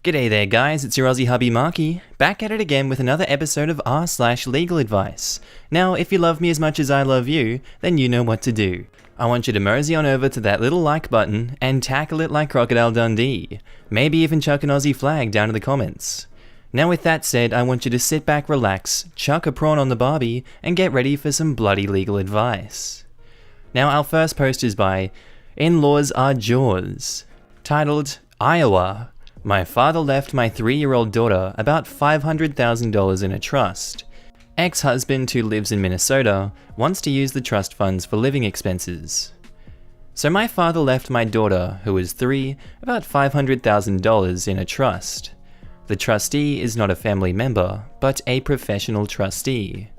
G'day there guys, it's your Aussie Hubby Markee, back at it again with another episode of r/LegalAdvice. Now, if you love me as much as I love you, then you know what to do. I want you to mosey on over to that little like button and tackle it like Crocodile Dundee. Maybe even chuck an Aussie flag down in the comments. Now with that said, I want you to sit back, relax, chuck a prawn on the barbie, and get ready for some bloody legal advice. Now our first post is by In-Laws Are Jaws, titled, Iowa. My father left my 3-year-old daughter about $500,000 in a trust. Ex-husband who lives in Minnesota wants to use the trust funds for living expenses. So my father left my daughter, who is 3, about $500,000 in a trust. The trustee is not a family member, but a professional trustee.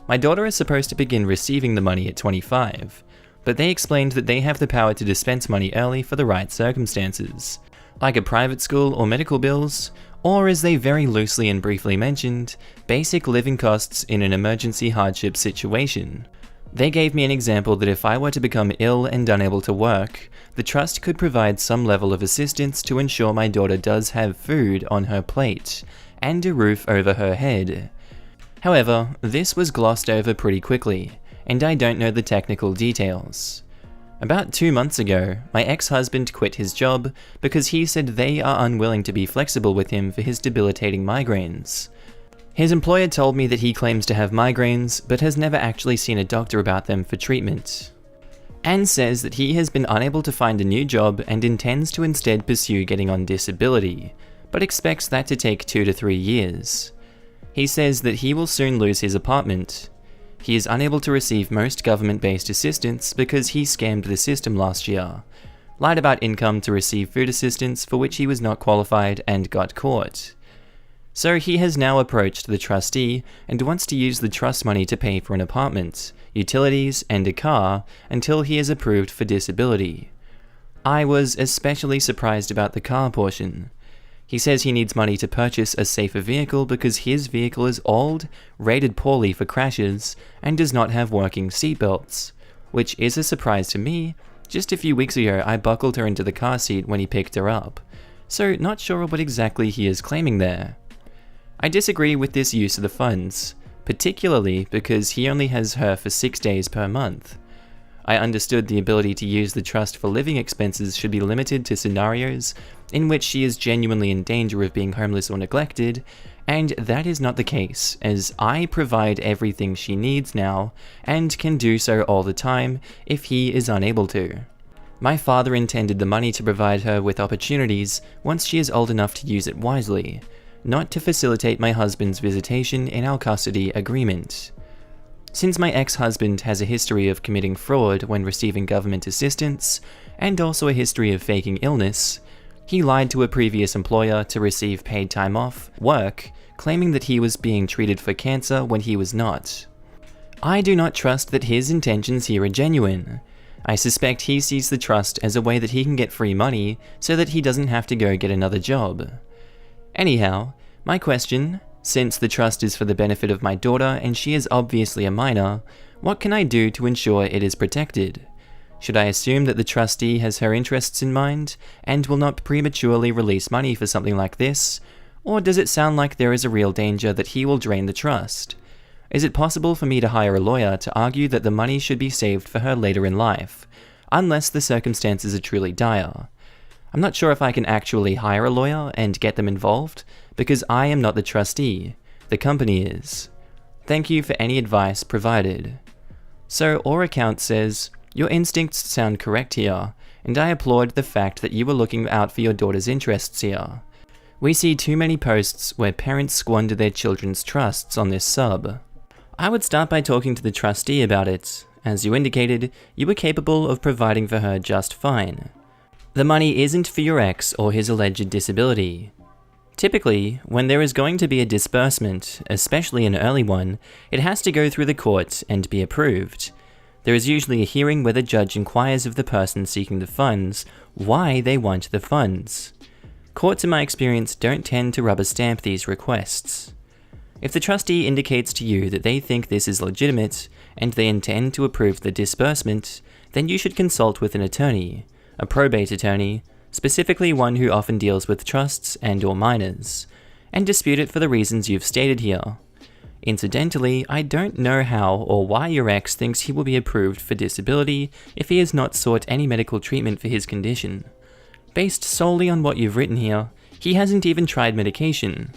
My daughter is supposed to begin receiving the money at 25, but they explained that they have the power to dispense money early for the right circumstances, like a private school or medical bills, or as they very loosely and briefly mentioned, basic living costs in an emergency hardship situation. They gave me an example that if I were to become ill and unable to work, the trust could provide some level of assistance to ensure my daughter does have food on her plate, and a roof over her head. However, this was glossed over pretty quickly, and I don't know the technical details. About 2 months ago, my ex-husband quit his job because he said they are unwilling to be flexible with him for his debilitating migraines. His employer told me that he claims to have migraines, but has never actually seen a doctor about them for treatment, and says that he has been unable to find a new job and intends to instead pursue getting on disability, but expects that to take 2 to 3 years. He says that he will soon lose his apartment. He is unable to receive most government-based assistance because he scammed the system last year, lied about income to receive food assistance for which he was not qualified and got caught. So he has now approached the trustee and wants to use the trust money to pay for an apartment, utilities, and a car until he is approved for disability. I was especially surprised about the car portion. He says he needs money to purchase a safer vehicle because his vehicle is old, rated poorly for crashes, and does not have working seatbelts, which is a surprise to me. Just a few weeks ago I buckled her into the car seat when he picked her up, so not sure what exactly he is claiming there. I disagree with this use of the funds, particularly because he only has her for 6 days per month. I understood the ability to use the trust for living expenses should be limited to scenarios in which she is genuinely in danger of being homeless or neglected, and that is not the case, as I provide everything she needs now, and can do so all the time if he is unable to. My father intended the money to provide her with opportunities once she is old enough to use it wisely, not to facilitate my husband's visitation in our custody agreement. Since my ex-husband has a history of committing fraud when receiving government assistance, and also a history of faking illness, he lied to a previous employer to receive paid time off work, claiming that he was being treated for cancer when he was not. I do not trust that his intentions here are genuine. I suspect he sees the trust as a way that he can get free money so that he doesn't have to go get another job. Anyhow, my question, since the trust is for the benefit of my daughter and she is obviously a minor, what can I do to ensure it is protected? Should I assume that the trustee has her interests in mind and will not prematurely release money for something like this? Or does it sound like there is a real danger that he will drain the trust? Is it possible for me to hire a lawyer to argue that the money should be saved for her later in life, unless the circumstances are truly dire? I'm not sure if I can actually hire a lawyer and get them involved, because I am not the trustee, the company is. Thank you for any advice provided. So our account says, your instincts sound correct here, and I applaud the fact that you were looking out for your daughter's interests here. We see too many posts where parents squander their children's trusts on this sub. I would start by talking to the trustee about it. As you indicated, you were capable of providing for her just fine. The money isn't for your ex or his alleged disability. Typically, when there is going to be a disbursement, especially an early one, it has to go through the court and be approved. There is usually a hearing where the judge inquires of the person seeking the funds why they want the funds. Courts, in my experience, don't tend to rubber stamp these requests. If the trustee indicates to you that they think this is legitimate and they intend to approve the disbursement, then you should consult with an attorney, a probate attorney, specifically one who often deals with trusts and/or minors, and dispute it for the reasons you've stated here. Incidentally, I don't know how or why your ex thinks he will be approved for disability if he has not sought any medical treatment for his condition. Based solely on what you've written here, he hasn't even tried medication.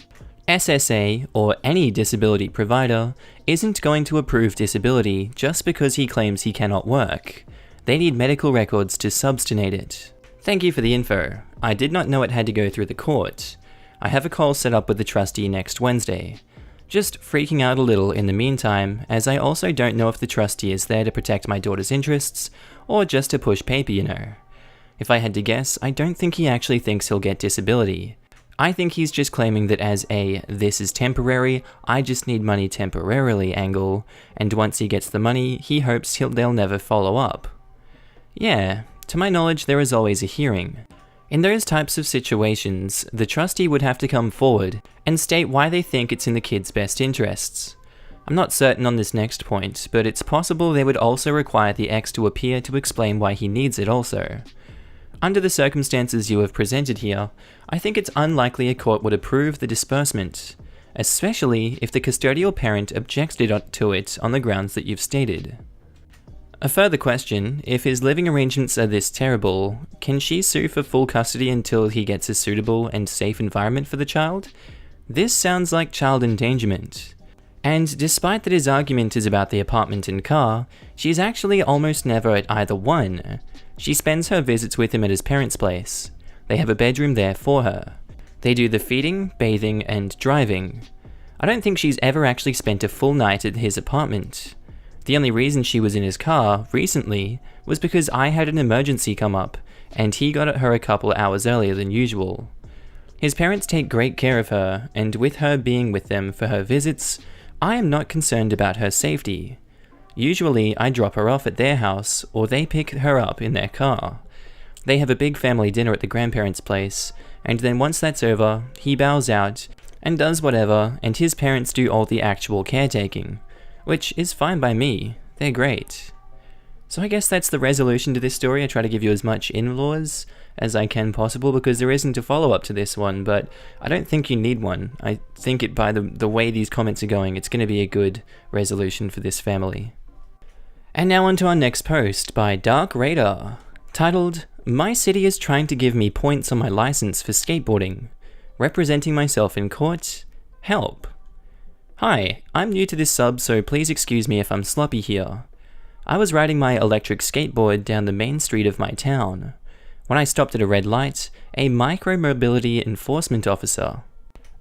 SSA, or any disability provider, isn't going to approve disability just because he claims he cannot work. They need medical records to substantiate it. Thank you for the info. I did not know it had to go through the court. I have a call set up with the trustee next Wednesday. Just freaking out a little in the meantime, as I also don't know if the trustee is there to protect my daughter's interests, or just to push paper, you know. If I had to guess, I don't think he actually thinks he'll get disability. I think he's just claiming that as a "this is temporary, I just need money temporarily" angle, and once he gets the money, he hopes they'll never follow up. Yeah, to my knowledge there is always a hearing. In those types of situations, the trustee would have to come forward and state why they think it's in the kid's best interests. I'm not certain on this next point, but it's possible they would also require the ex to appear to explain why he needs it also. Under the circumstances you have presented here, I think it's unlikely a court would approve the disbursement, especially if the custodial parent objected to it on the grounds that you've stated. A further question, if his living arrangements are this terrible, can she sue for full custody until he gets a suitable and safe environment for the child? This sounds like child endangerment. And despite that his argument is about the apartment and car, she's actually almost never at either one. She spends her visits with him at his parents' place. They have a bedroom there for her. They do the feeding, bathing, and driving. I don't think she's ever actually spent a full night at his apartment. The only reason she was in his car, recently, was because I had an emergency come up, and he got at her a couple hours earlier than usual. His parents take great care of her, and with her being with them for her visits, I am not concerned about her safety. Usually, I drop her off at their house, or they pick her up in their car. They have a big family dinner at the grandparents' place, and then once that's over, he bows out, and does whatever, and his parents do all the actual caretaking. Which is fine by me, they're great. So I guess that's the resolution to this story. I try to give you as much in-laws as I can possible because there isn't a follow-up to this one, but I don't think you need one. I think by the way these comments are going, it's going to be a good resolution for this family. And now on to our next post by Dark Radar, titled, "My city is trying to give me points on my license for skateboarding. Representing myself in court. Help." Hi, I'm new to this sub, so please excuse me if I'm sloppy here. I was riding my electric skateboard down the main street of my town. When I stopped at a red light, a micro-mobility enforcement officer,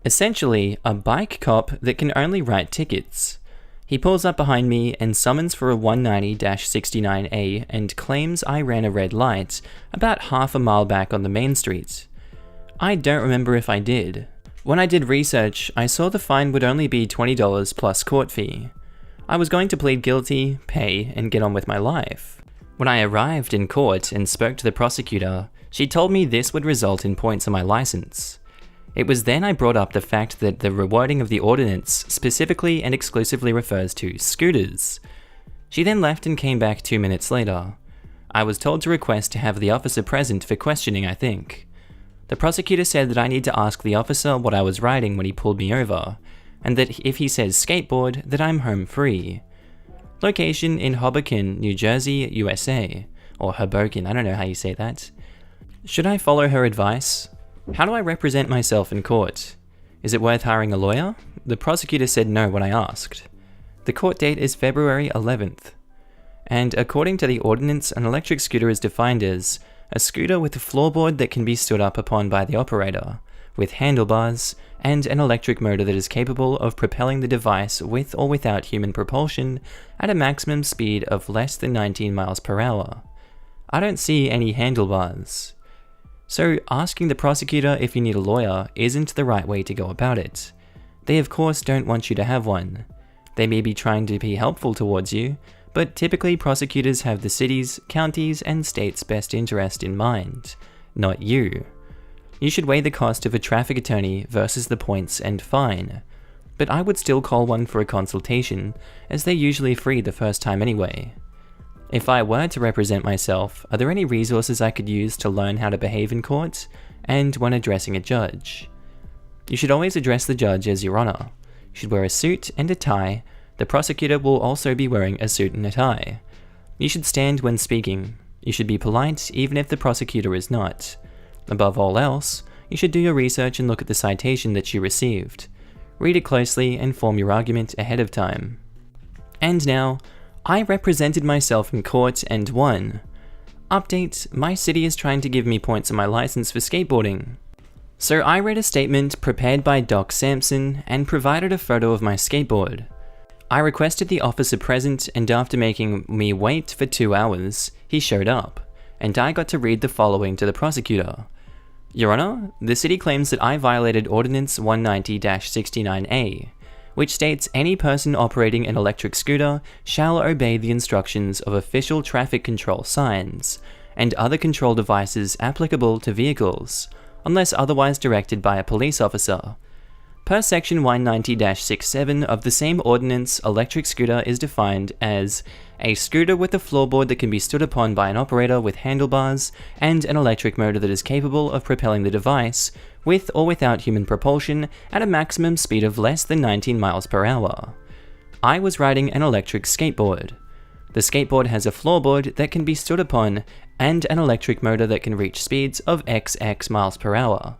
essentially a bike cop that can only write tickets. He pulls up behind me and summons for a 190-69A and claims I ran a red light about half a mile back on the main street. I don't remember if I did. When I did research, I saw the fine would only be $20 plus court fee. I was going to plead guilty, pay, and get on with my life. When I arrived in court and spoke to the prosecutor, she told me this would result in points on my license. It was then I brought up the fact that the rewording of the ordinance specifically and exclusively refers to scooters. She then left and came back 2 minutes later. I was told to request to have the officer present for questioning, I think. The prosecutor said that I need to ask the officer what I was riding when he pulled me over, and that if he says skateboard, that I'm home free. Location in Hoboken, New Jersey, USA. Or Hoboken, I don't know how you say that. Should I follow her advice? How do I represent myself in court? Is it worth hiring a lawyer? The prosecutor said no when I asked. The court date is February 11th. And according to the ordinance, an electric scooter is defined as a scooter with a floorboard that can be stood up upon by the operator, with handlebars, and an electric motor that is capable of propelling the device with or without human propulsion at a maximum speed of less than 19 miles per hour. I don't see any handlebars. So asking the prosecutor if you need a lawyer isn't the right way to go about it. They of course don't want you to have one. They may be trying to be helpful towards you, but typically prosecutors have the city's, county's, and state's best interest in mind, not you. You should weigh the cost of a traffic attorney versus the points and fine, but I would still call one for a consultation, as they're usually free the first time anyway. If I were to represent myself, are there any resources I could use to learn how to behave in court and when addressing a judge? You should always address the judge as Your Honor. You should wear a suit and a tie. The prosecutor will also be wearing a suit and a tie. You should stand when speaking. You should be polite even if the prosecutor is not. Above all else, you should do your research and look at the citation that you received. Read it closely and form your argument ahead of time. And now, I represented myself in court and won. Update, my city is trying to give me points on my license for skateboarding. So I read a statement prepared by Doc Sampson and provided a photo of my skateboard. I requested the officer present, and after making me wait for 2 hours, he showed up, and I got to read the following to the prosecutor. Your Honor, the city claims that I violated Ordinance 190-69A, which states any person operating an electric scooter shall obey the instructions of official traffic control signs and other control devices applicable to vehicles, unless otherwise directed by a police officer. Per section 190-67 of the same ordinance, electric scooter is defined as a scooter with a floorboard that can be stood upon by an operator with handlebars and an electric motor that is capable of propelling the device with or without human propulsion at a maximum speed of less than 19 miles per hour. I was riding an electric skateboard. The skateboard has a floorboard that can be stood upon and an electric motor that can reach speeds of XX miles per hour.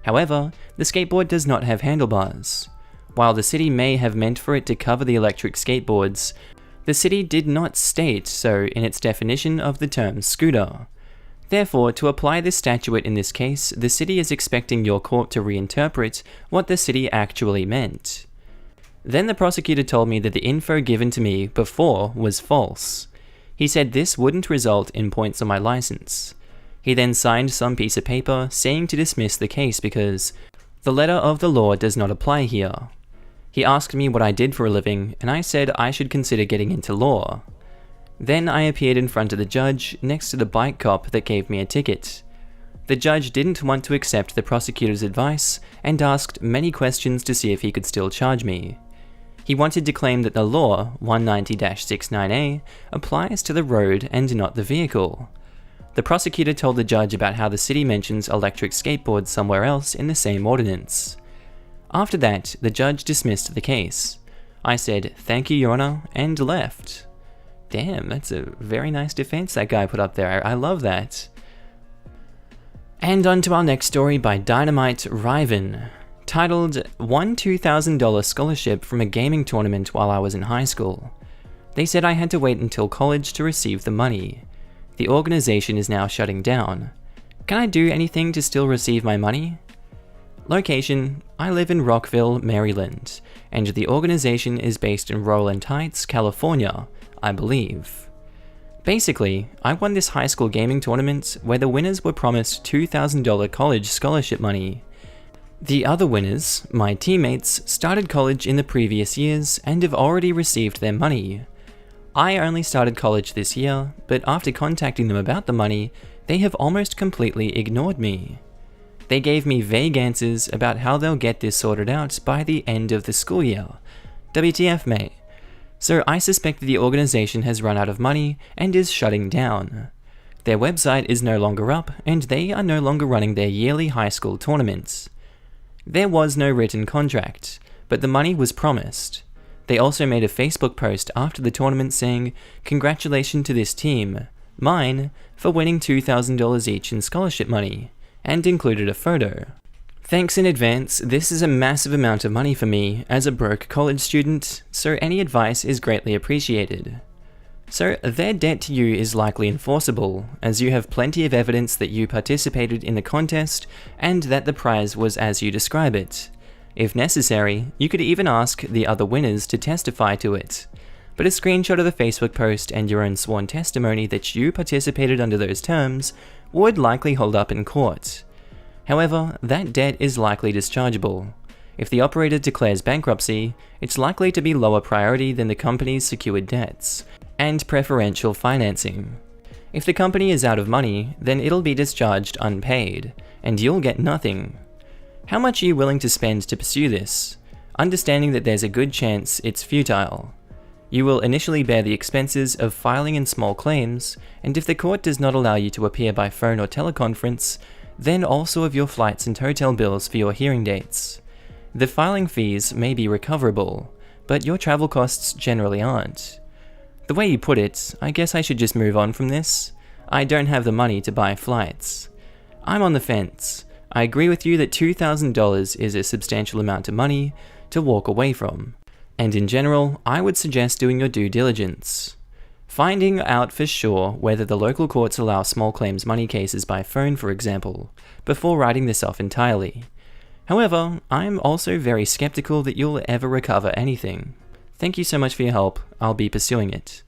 However, the skateboard does not have handlebars. While the city may have meant for it to cover the electric skateboards, the city did not state so in its definition of the term scooter. Therefore, to apply this statute in this case, the city is expecting your court to reinterpret what the city actually meant. Then the prosecutor told me that the info given to me before was false. He said this wouldn't result in points on my license. He then signed some piece of paper saying to dismiss the case because the letter of the law does not apply here. He asked me what I did for a living, and I said I should consider getting into law. Then I appeared in front of the judge next to the bike cop that gave me a ticket. The judge didn't want to accept the prosecutor's advice and asked many questions to see if he could still charge me. He wanted to claim that the law, 190-69A, applies to the road and not the vehicle. The prosecutor told the judge about how the city mentions electric skateboards somewhere else in the same ordinance. After that, the judge dismissed the case. I said, "Thank you, Your Honor," and left. Damn, that's a very nice defense that guy put up there. I love that. And on to our next story by Dynamite Riven, titled "Won $2,000 scholarship from a gaming tournament while I was in high school. They said I had to wait until college to receive the money. The organization is now shutting down. Can I do anything to still receive my money?" Location: I live in Rockville, Maryland, and the organization is based in Rowland Heights, California, I believe. Basically, I won this high school gaming tournament where the winners were promised $2,000 college scholarship money. The other winners, my teammates, started college in the previous years and have already received their money. I only started college this year, but after contacting them about the money, they have almost completely ignored me. They gave me vague answers about how they'll get this sorted out by the end of the school year. WTF, mate. So I suspect the organization has run out of money and is shutting down. Their website is no longer up, and they are no longer running their yearly high school tournaments. There was no written contract, but the money was promised. They also made a Facebook post after the tournament saying, "Congratulations to this team, mine, for winning $2,000 each in scholarship money," and included a photo. Thanks in advance, this is a massive amount of money for me as a broke college student, so any advice is greatly appreciated. So their debt to you is likely enforceable, as you have plenty of evidence that you participated in the contest and that the prize was as you describe it. If necessary, you could even ask the other winners to testify to it. But a screenshot of the Facebook post and your own sworn testimony that you participated under those terms would likely hold up in court. However, that debt is likely dischargeable. If the operator declares bankruptcy, it's likely to be lower priority than the company's secured debts and preferential financing. If the company is out of money, then it'll be discharged unpaid, and you'll get nothing. How much are you willing to spend to pursue this, understanding that there's a good chance it's futile? You will initially bear the expenses of filing in small claims, and if the court does not allow you to appear by phone or teleconference, then also of your flights and hotel bills for your hearing dates. The filing fees may be recoverable, but your travel costs generally aren't. The way you put it, I guess I should just move on from this. I don't have the money to buy flights. I'm on the fence. I agree with you that $2,000 is a substantial amount of money to walk away from. And in general, I would suggest doing your due diligence. Finding out for sure whether the local courts allow small claims money cases by phone, for example, before writing this off entirely. However, I'm also very skeptical that you'll ever recover anything. Thank you so much for your help, I'll be pursuing it.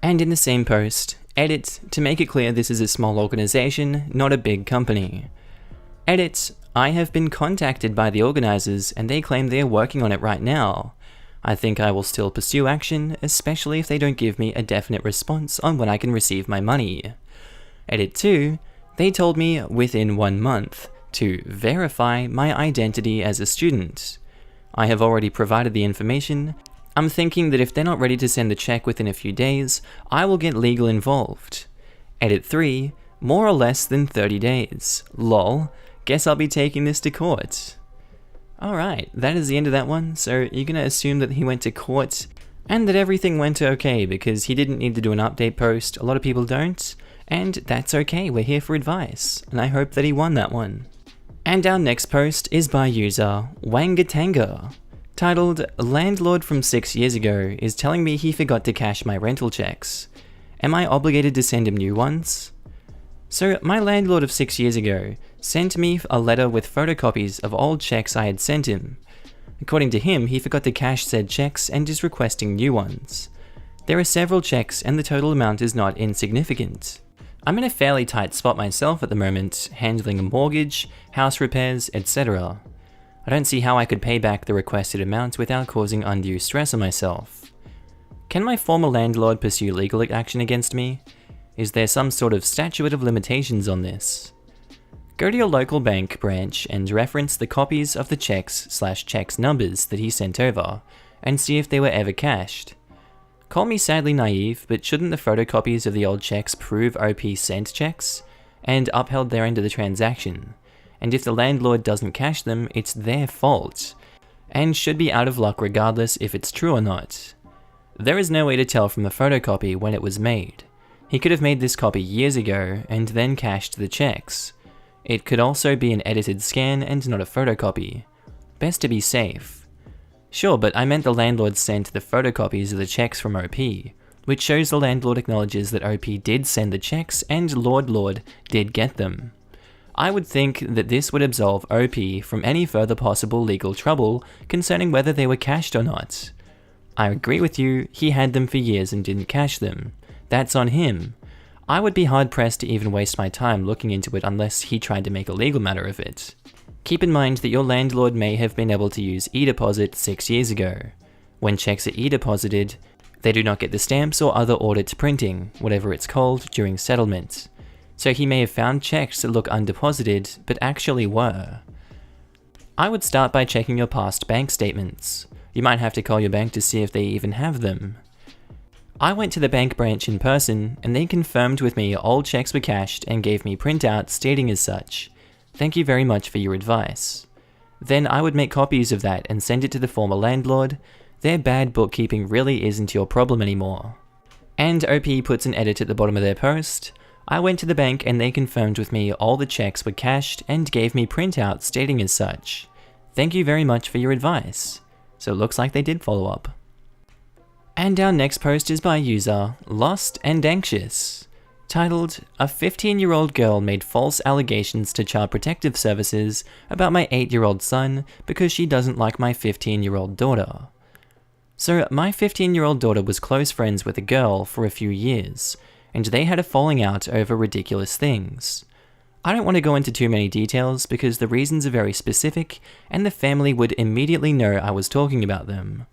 And in the same post, edit, to make it clear this is a small organization, not a big company. Edit, I have been contacted by the organizers and they claim they are working on it right now. I think I will still pursue action, especially if they don't give me a definite response on when I can receive my money. Edit 2, they told me within 1 month to verify my identity as a student. I have already provided the information. I'm thinking that if they're not ready to send the check within a few days, I will get legal involved. Edit 3, more or less than 30 days. Lol, guess I'll be taking this to court. Alright, that is the end of that one, so you're gonna assume that he went to court and that everything went okay because he didn't need to do an update post. A lot of people don't, and that's okay, we're here for advice, and I hope that he won that one. And our next post is by user Wangatanga, titled, "Landlord from 6 years ago is telling me he forgot to cash my rental checks. Am I obligated to send him new ones?" So my landlord of 6 years ago sent me a letter with photocopies of old checks I had sent him. According to him, he forgot to cash said checks and is requesting new ones. There are several checks and the total amount is not insignificant. I'm in a fairly tight spot myself at the moment, handling a mortgage, house repairs, etc. I don't see how I could pay back the requested amount without causing undue stress on myself. Can my former landlord pursue legal action against me? Is there some sort of statute of limitations on this? Go to your local bank branch and reference the copies of the checks/checks numbers that he sent over, and see if they were ever cashed. Call me sadly naive, but shouldn't the photocopies of the old checks prove OP sent checks, and upheld their end of the transaction? And if the landlord doesn't cash them, it's their fault, and should be out of luck regardless if it's true or not. There is no way to tell from the photocopy when it was made. He could have made this copy years ago and then cashed the checks. It could also be an edited scan and not a photocopy. Best to be safe. Sure, but I meant the landlord sent the photocopies of the checks from OP, which shows the landlord acknowledges that OP did send the checks and Lord did get them. I would think that this would absolve OP from any further possible legal trouble concerning whether they were cashed or not. I agree with you, he had them for years and didn't cash them. That's on him. I would be hard pressed to even waste my time looking into it unless he tried to make a legal matter of it. Keep in mind that your landlord may have been able to use e-deposit 6 years ago. When checks are e-deposited, they do not get the stamps or other audit printing, whatever it's called, during settlement. So he may have found checks that look undeposited, but actually were. I would start by checking your past bank statements. You might have to call your bank to see if they even have them. I went to the bank branch in person, and they confirmed with me all checks were cashed and gave me printouts stating as such. Thank you very much for your advice. Then I would make copies of that and send it to the former landlord. Their bad bookkeeping really isn't your problem anymore. And OP puts an edit at the bottom of their post. I went to the bank and they confirmed with me all the checks were cashed and gave me printouts stating as such. Thank you very much for your advice. So it looks like they did follow up. And our next post is by user Lost and Anxious, titled, "A 15-year-old girl made false allegations to Child Protective Services about my 8-year-old son because she doesn't like my 15-year-old daughter." So my 15-year-old daughter was close friends with a girl for a few years, and they had a falling out over ridiculous things. I don't want to go into too many details because the reasons are very specific and the family would immediately know I was talking about them.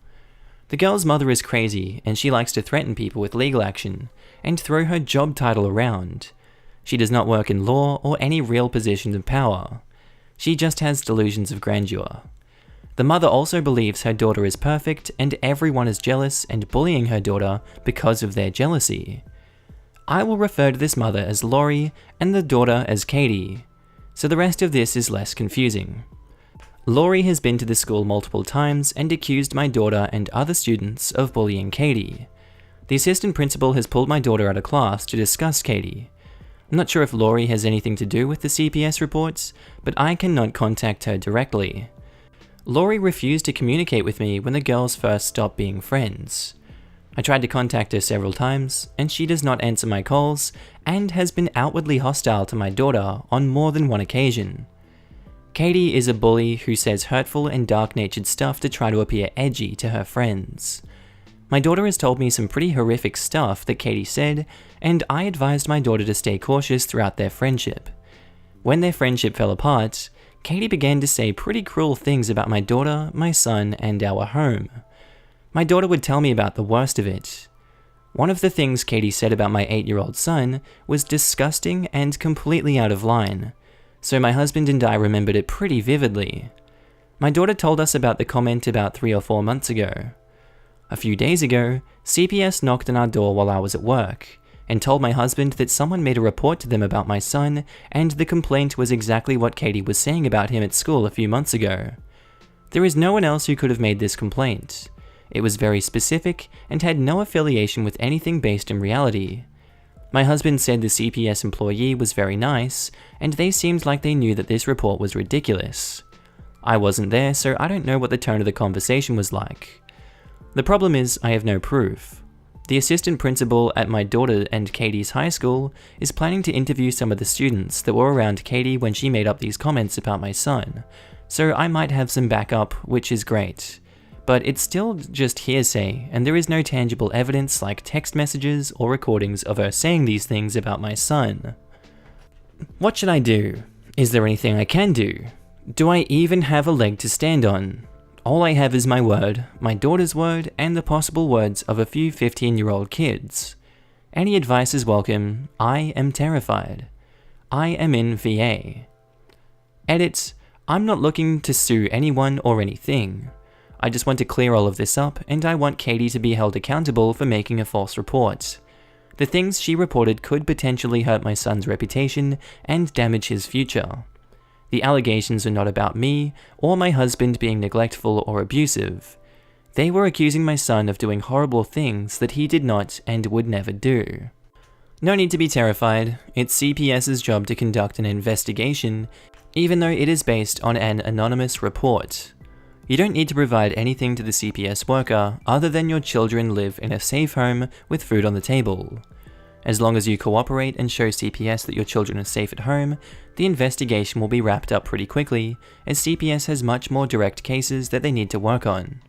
The girl's mother is crazy and she likes to threaten people with legal action and throw her job title around. She does not work in law or any real position of power. She just has delusions of grandeur. The mother also believes her daughter is perfect and everyone is jealous and bullying her daughter because of their jealousy. I will refer to this mother as Laurie and the daughter as Katie, so the rest of this is less confusing. Laurie has been to the school multiple times and accused my daughter and other students of bullying Katie. The assistant principal has pulled my daughter out of class to discuss Katie. I'm not sure if Laurie has anything to do with the CPS reports, but I cannot contact her directly. Laurie refused to communicate with me when the girls first stopped being friends. I tried to contact her several times, and she does not answer my calls, and has been outwardly hostile to my daughter on more than one occasion. Katie is a bully who says hurtful and dark-natured stuff to try to appear edgy to her friends. My daughter has told me some pretty horrific stuff that Katie said, and I advised my daughter to stay cautious throughout their friendship. When their friendship fell apart, Katie began to say pretty cruel things about my daughter, my son, and our home. My daughter would tell me about the worst of it. One of the things Katie said about my 8-year-old son was disgusting and completely out of line, so my husband and I remembered it pretty vividly. My daughter told us about the comment about 3 or 4 months ago. A few days ago, CPS knocked on our door while I was at work, and told my husband that someone made a report to them about my son, and the complaint was exactly what Katie was saying about him at school a few months ago. There is no one else who could have made this complaint. It was very specific and had no affiliation with anything based in reality. My husband said the CPS employee was very nice, and they seemed like they knew that this report was ridiculous. I wasn't there, so I don't know what the tone of the conversation was like. The problem is, I have no proof. The assistant principal at my daughter and Katie's high school is planning to interview some of the students that were around Katie when she made up these comments about my son, so I might have some backup, which is great. But it's still just hearsay, and there is no tangible evidence like text messages or recordings of her saying these things about my son. What should I do? Is there anything I can do? Do I even have a leg to stand on? All I have is my word, my daughter's word, and the possible words of a few 15-year-old kids. Any advice is welcome. I am terrified. I am in VA. Edit: I'm not looking to sue anyone or anything. I just want to clear all of this up, and I want Katie to be held accountable for making a false report. The things she reported could potentially hurt my son's reputation and damage his future. The allegations are not about me or my husband being neglectful or abusive. They were accusing my son of doing horrible things that he did not and would never do. No need to be terrified. It's CPS's job to conduct an investigation, even though it is based on an anonymous report. You don't need to provide anything to the CPS worker other than your children live in a safe home with food on the table. As long as you cooperate and show CPS that your children are safe at home, the investigation will be wrapped up pretty quickly, as CPS has much more direct cases that they need to work on.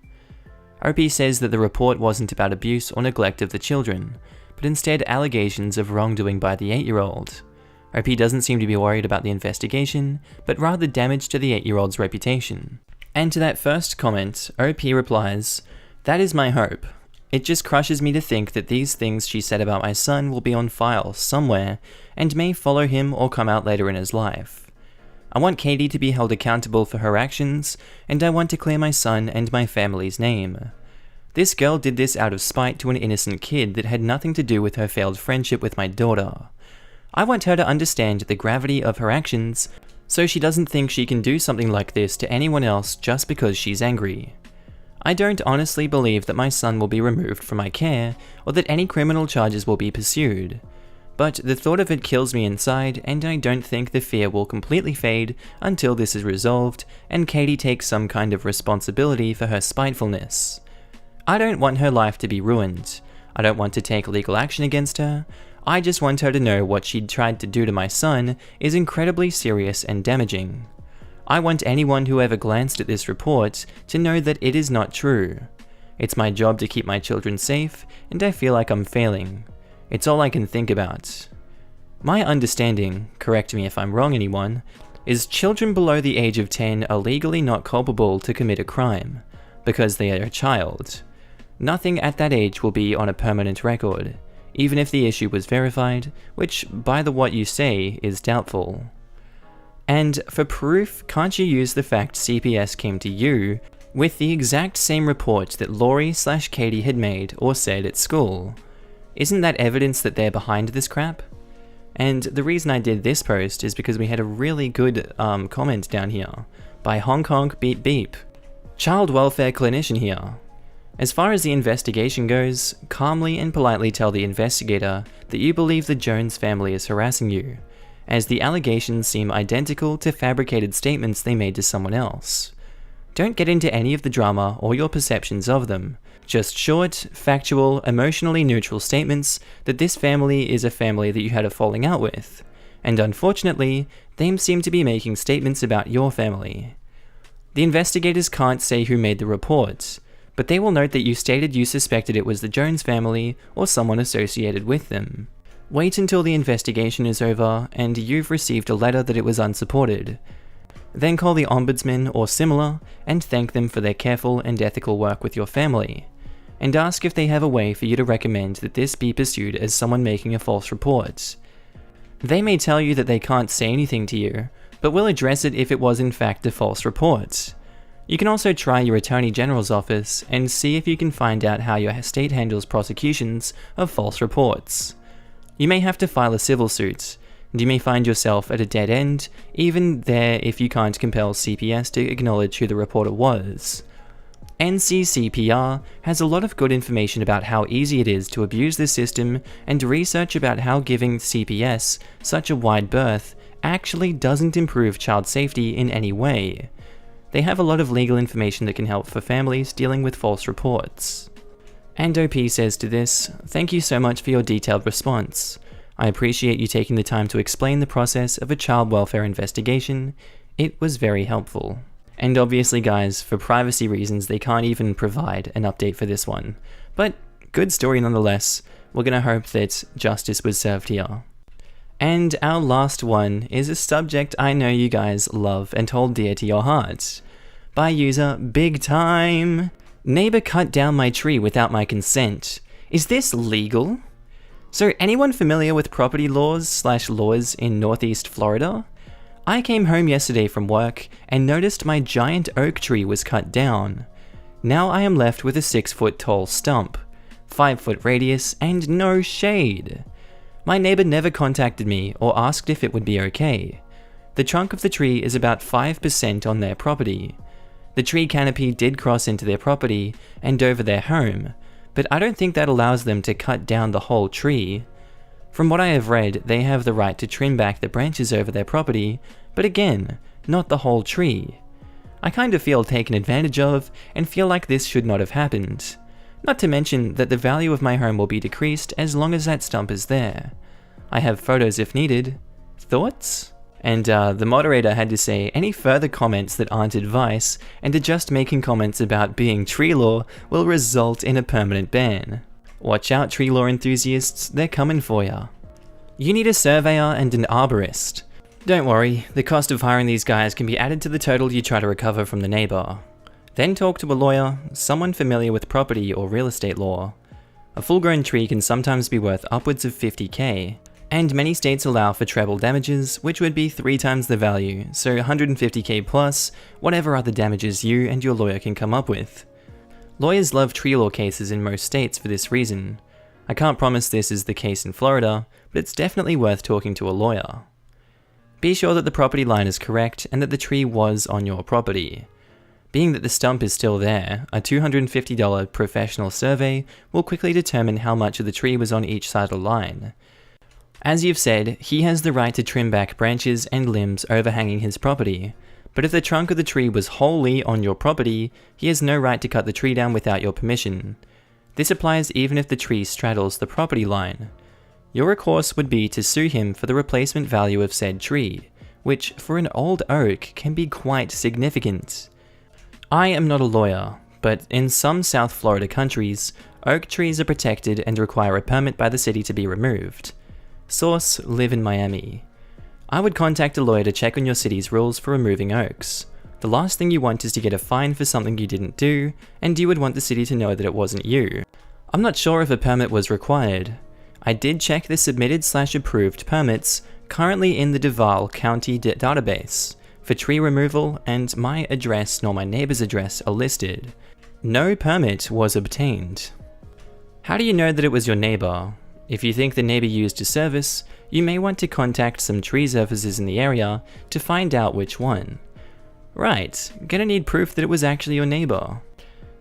OP says that the report wasn't about abuse or neglect of the children, but instead allegations of wrongdoing by the 8-year-old. OP doesn't seem to be worried about the investigation, but rather damage to the 8-year-old's reputation. And to that first comment, OP replies, "That is my hope. It just crushes me to think that these things she said about my son will be on file somewhere and may follow him or come out later in his life. I want Katie to be held accountable for her actions, and I want to clear my son and my family's name. This girl did this out of spite to an innocent kid that had nothing to do with her failed friendship with my daughter. I want her to understand the gravity of her actions, so she doesn't think she can do something like this to anyone else just because she's angry. I don't honestly believe that my son will be removed from my care, or that any criminal charges will be pursued. But the thought of it kills me inside, and I don't think the fear will completely fade until this is resolved, and Katie takes some kind of responsibility for her spitefulness. I don't want her life to be ruined. I don't want to take legal action against her. I just want her to know what she tried to do to my son is incredibly serious and damaging. I want anyone who ever glanced at this report to know that it is not true. It's my job to keep my children safe, and I feel like I'm failing. It's all I can think about. My understanding, correct me if I'm wrong anyone, is children below the age of 10 are legally not culpable to commit a crime, because they are a child. Nothing at that age will be on a permanent record, even if the issue was verified, which, by the what you say, is doubtful. And for proof, can't you use the fact CPS came to you with the exact same report that Laurie/Katie had made or said at school. Isn't that evidence that they're behind this crap? And the reason I did this post is because we had a really good comment down here by Hong Kong Beep Beep. Child welfare clinician here. As far as the investigation goes, calmly and politely tell the investigator that you believe the Jones family is harassing you, as the allegations seem identical to fabricated statements they made to someone else. Don't get into any of the drama or your perceptions of them. Just short, factual, emotionally neutral statements that this family is a family that you had a falling out with. And unfortunately, they seem to be making statements about your family. The investigators can't say who made the report, but they will note that you stated you suspected it was the Jones family or someone associated with them. Wait until the investigation is over and you've received a letter that it was unsupported. Then call the ombudsman or similar and thank them for their careful and ethical work with your family, and ask if they have a way for you to recommend that this be pursued as someone making a false report. They may tell you that they can't say anything to you, but will address it if it was in fact a false report. You can also try your Attorney General's office and see if you can find out how your state handles prosecutions of false reports. You may have to file a civil suit, and you may find yourself at a dead end, even there if you can't compel CPS to acknowledge who the reporter was. NCCPR has a lot of good information about how easy it is to abuse this system, and research about how giving CPS such a wide berth actually doesn't improve child safety in any way. They have a lot of legal information that can help for families dealing with false reports. And OP says to this, "Thank you so much for your detailed response. I appreciate you taking the time to explain the process of a child welfare investigation. It was very helpful." And obviously guys, for privacy reasons, they can't even provide an update for this one. But good story nonetheless. We're gonna hope that justice was served here. And our last one is a subject I know you guys love and hold dear to your hearts. By user Big Time. Neighbor cut down my tree without my consent. Is this legal? So anyone familiar with property laws in Northeast Florida? I came home yesterday from work and noticed my giant oak tree was cut down. Now I am left with a 6-foot tall stump, 5-foot radius, and no shade. My neighbor never contacted me or asked if it would be okay. The trunk of the tree is about 5% on their property. The tree canopy did cross into their property and over their home, but I don't think that allows them to cut down the whole tree. From what I have read, they have the right to trim back the branches over their property, but again, not the whole tree. I kind of feel taken advantage of and feel like this should not have happened. Not to mention that the value of my home will be decreased as long as that stump is there. I have photos if needed. Thoughts? And the moderator had to say any further comments that aren't advice and are just making comments about being tree law will result in a permanent ban. Watch out, tree law enthusiasts, they're coming for ya. You need a surveyor and an arborist. Don't worry, the cost of hiring these guys can be added to the total you try to recover from the neighbor. Then talk to a lawyer, someone familiar with property or real estate law. A full-grown tree can sometimes be worth upwards of $50,000. And many states allow for treble damages, which would be 3 times the value, so $150,000 plus whatever other damages you and your lawyer can come up with. Lawyers love tree law cases in most states for this reason. I can't promise this is the case in Florida, but it's definitely worth talking to a lawyer. Be sure that the property line is correct and that the tree was on your property. Being that the stump is still there, a $250 professional survey will quickly determine how much of the tree was on each side of the line. As you've said, he has the right to trim back branches and limbs overhanging his property, but if the trunk of the tree was wholly on your property, he has no right to cut the tree down without your permission. This applies even if the tree straddles the property line. Your recourse would be to sue him for the replacement value of said tree, which for an old oak can be quite significant. I am not a lawyer, but in some South Florida countries, oak trees are protected and require a permit by the city to be removed. Source: live in Miami. I would contact a lawyer to check on your city's rules for removing oaks. The last thing you want is to get a fine for something you didn't do, and you would want the city to know that it wasn't you. I'm not sure if a permit was required. I did check the submitted/approved permits currently in the Duval County database, for tree removal, and my address nor my neighbor's address are listed. No permit was obtained. How do you know that it was your neighbor? If you think the neighbor used a service, you may want to contact some tree services in the area to find out which one. Right, gonna need proof that it was actually your neighbor.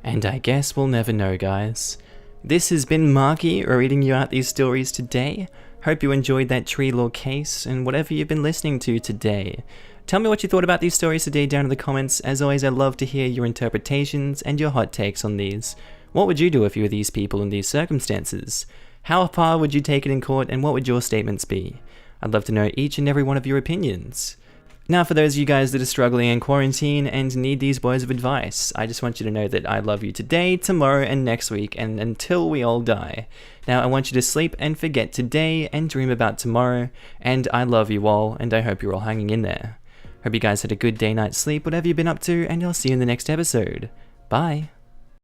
And I guess we'll never know, guys. This has been Markee reading you out these stories today. Hope you enjoyed that tree law case and whatever you've been listening to today. Tell me what you thought about these stories today down in the comments. As always, I'd love to hear your interpretations and your hot takes on these. What would you do if you were these people in these circumstances? How far would you take it in court, and what would your statements be? I'd love to know each and every one of your opinions. Now, for those of you guys that are struggling in quarantine and need these words of advice, I just want you to know that I love you today, tomorrow, and next week, and until we all die. Now, I want you to sleep and forget today and dream about tomorrow, and I love you all, and I hope you're all hanging in there. Hope you guys had a good day, night sleep, whatever you've been up to, and I'll see you in the next episode. Bye.